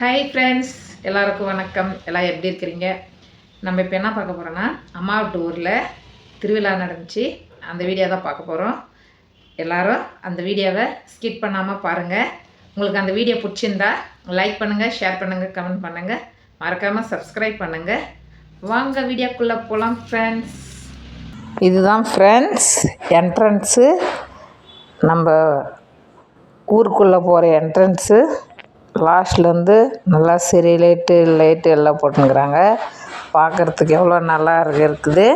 Hi friends, எல்லாருக்கும் வணக்கம். எல்லாம் எப்படி இருக்கிறீங்க? நம்ம இப்போ என்ன பார்க்க போகிறோன்னா, அம்மா வீட்டு ஊரில் திருவிழா நடந்துச்சு. அந்த வீடியோ தான் பார்க்க போகிறோம். எல்லோரும் அந்த வீடியோவை ஸ்கிப் பண்ணாமல் பாருங்கள். உங்களுக்கு அந்த வீடியோ பிடிச்சிருந்தா லைக் பண்ணுங்கள், ஷேர் பண்ணுங்கள், கமெண்ட் பண்ணுங்கள், மறக்காமல் சப்ஸ்கிரைப் பண்ணுங்கள். வாங்க வீடியோக்குள்ளே போகலாம் ஃப்ரெண்ட்ஸ். இதுதான் ஃப்ரெண்ட்ஸ் என்ட்ரன்ஸு, நம்ம ஊருக்குள்ளே போகிற என்ட்ரன்ஸு. லாஸ்ட்லேருந்து நல்லா சரி லைட்டு எல்லாம் போட்டுங்கிறாங்க. பார்க்குறதுக்கு எவ்வளோ நல்லா இருக்குது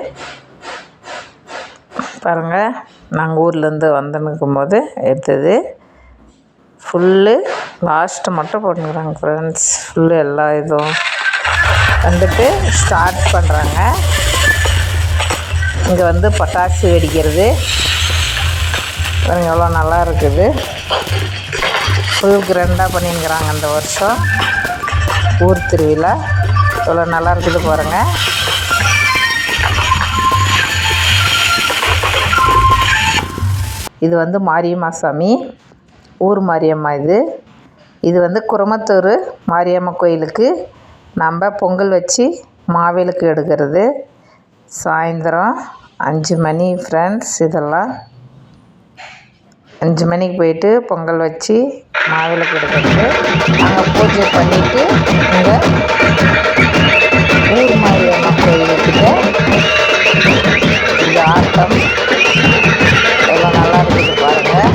பாருங்கள். நாங்கள் ஊர்லேருந்து வந்துன்னுக்கும் போது எடுத்தது. ஃபுல்லு லாஸ்ட்டு மட்டும் போட்டுங்கிறாங்க ஃப்ரெண்ட்ஸ். ஃபுல்லு எல்லா இதுவும் வந்துட்டு ஸ்டார்ட் பண்ணுறாங்க. இங்கே வந்து பட்டாசு வெடிக்கிறது பாருங்கள், எவ்வளோ நல்லா இருக்குது. ஃபுல் கிராண்டாக பண்ணிங்கிறாங்க இந்த வருஷம் ஊர் திருவிழா. எவ்வளோ நல்லா இருக்குது பாருங்கள். இது வந்து மாரியம்மா சாமி, ஊர் மாரியம்மா. இது வந்து குரமத்தூர் மாரியம்மா கோயிலுக்கு நம்ம பொங்கல் வச்சு மாவிளக்கு எடுக்கிறது. சாயந்தரம் 5 மணி ஃப்ரெண்ட்ஸ். இதெல்லாம் 5 மணிக்கு போயிட்டு பொங்கல் வச்சு மாவிளக்கு எடுக்கிறது. நாங்கள் பூஜை பண்ணிவிட்டு இங்கே ஊர் மாரியம்மா கோயிலுக்கிட்ட இந்த ஆட்டம் எவ்வளோ நல்லா இருக்குது பாருங்கள்.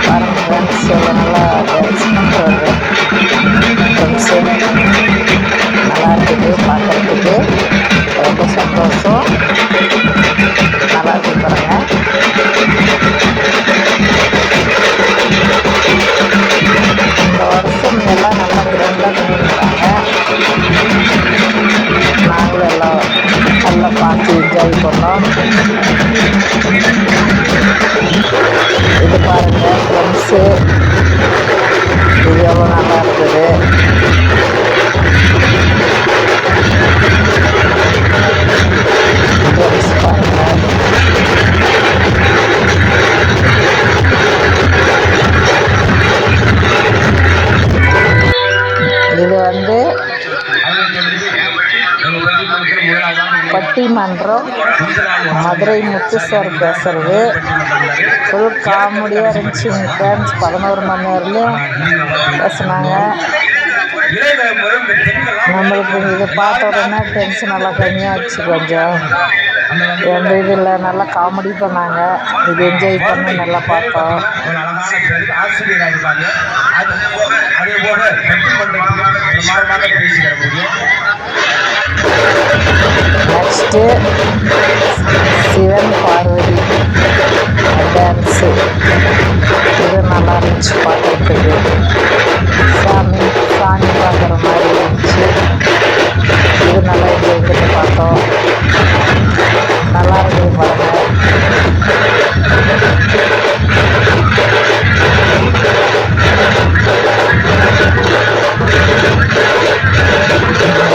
பாருங்கள் ஃப்ரெண்ட்ஸ், எவ்வளோ நல்லா டான்ஸ் பண்ணுறது. ஃப்ரெண்ட்ஸு நல்லா இருக்குது பார்க்குறதுக்கு, ரொம்ப சந்தோஷம். நல்லா இருக்குது பாருங்கள். இந்த வருஷம் எல்லாம் நல்லா கிராண்டாக பண்ணியிருக்காங்க. நாங்களும் எல்லாம் நல்லா பார்த்து என்ஜாய் பண்ணோம். இது பாருங்கள் ஃப்ரெண்ட்ஸு, இது எவ்வளோ நல்லா இருக்குது. இது வந்து பட்டிமன்றம், மதுரை முத்து சார் பேசுகிறது. ஃபுல் காமெடியாக இருந்துச்சு ஃப்ரெண்ட்ஸ். 11 மணி நேரத்துலையும் பேசுனாங்க. நம்மளுக்கு இது பார்த்த உடனே டென்ஷன் நல்லா கம்மியாகிடுச்சு கொஞ்சம். எந்த இதில் நல்லா காமெடி பண்ணாங்க. இது என்ஜாய் பண்ணி நல்லா பார்த்தோம். Next Sivan Parvathi dance. இது நல்லா இருந்துச்சு பார்க்குறதுக்கு. சாமி பார்க்குற மாதிரி இருந்துச்சு. இது நல்லா என்ஜாய் பண்ணி பார்த்தோம். நல்லா இருக்குது பாருங்கள்.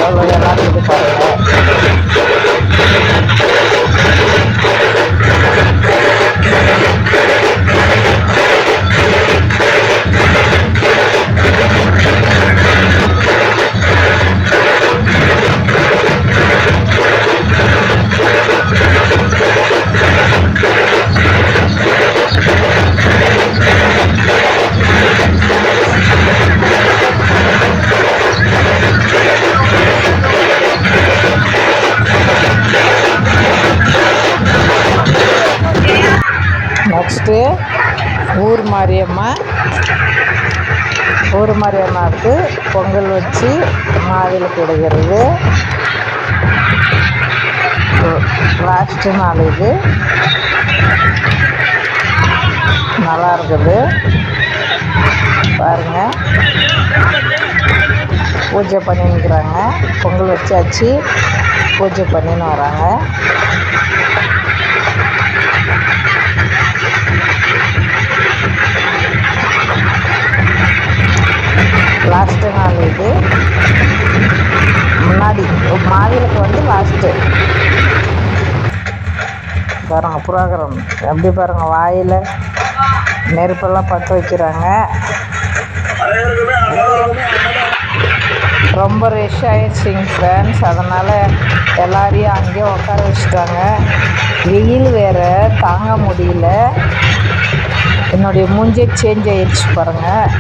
எவ்வளோ நல்லா இருக்குது பாருங்கள். நெக்ஸ்ட்டு ஊர் மாரியம்மாவுக்கு பொங்கல் வச்சு மாவிளக்கு எடுக்கிறது. லாஸ்ட்டு நாள் இது நல்லா இருக்குது பாருங்கள். பூஜை பண்ணின்னுக்கிறாங்க. பொங்கல் வச்சாச்சு, பூஜை பண்ணின்னு வராங்க. லாஸ்ட்டு நாள் இது. முன்னாடி மாவிளக்கு வந்து லாஸ்ட்டு பாருங்கள் புரோகிராம் எப்படி பாருங்கள், வாயில் நெருப்பெல்லாம் பற்ற வைக்கிறாங்க. ரொம்ப ரஷ் ஆயிடுச்சிங்க ஃப்ரெண்ட்ஸ். அதனால் எல்லாரையும் அங்கேயே உட்கார வச்சுட்டாங்க. வெயில் வேறு தாங்க முடியல. என்னுடைய மூஞ்சே சேஞ்ச் ஆயிடுச்சு பாருங்கள்.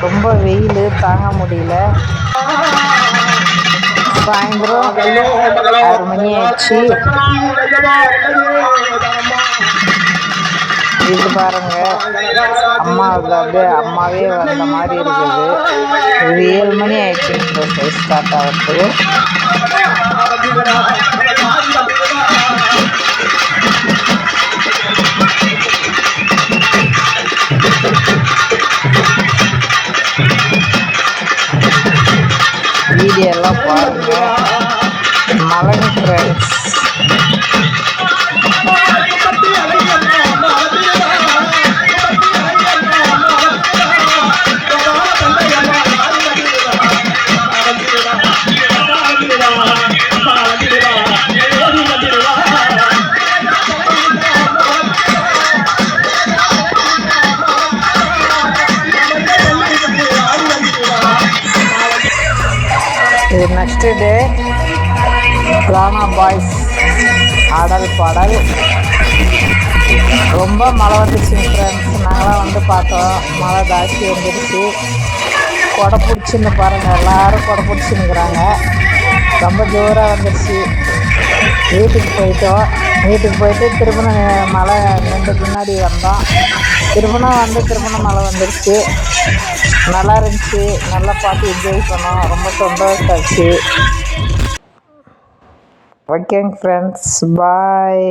ரொம்ப வெயில் தாங்க முடியல. சாயந்தரம் 6 மணி ஆயிடுச்சு. இது பாருங்க, அம்மாவுக்கு அப்படியே அம்மாவே வந்த மாதிரி இருக்குது. இது 7 மணி ஆயிடுச்சு ஸ்டார்ட் ஆகிறது. வீடியோ எல்லாம் பாருங்க. மலைங்க ஃப்ரெண்ட்ஸ். இது நெக்ஸ்ட் டே ராணா பாய்ஸ் ஆடல் பாடல். ரொம்ப மழை வந்துச்சுங்க ஃப்ரெண்ட்ஸ். நாங்களாம் வந்து பார்த்தோம், மழை ஜாஸ்தி வந்துடுச்சு. கொடை பிடிச்சின்னு பாருங்கள், எல்லோரும் கொடை பிடிச்சின்னுக்குறாங்க. ரொம்ப ஜோராக வந்துடுச்சு. வீட்டுக்கு போயிட்டு திரும்பணும் மழை நின்று பின்னாடி வந்தோம். திரும்பணும் மழை வந்துடுச்சு. நல்லா இருந்துச்சு. நல்லா பார்த்து என்ஜாய் பண்ணோம். ரொம்ப சந்தோஷம் ஆச்சு. ஓகேங்க ஃப்ரெண்ட்ஸ், பாய்.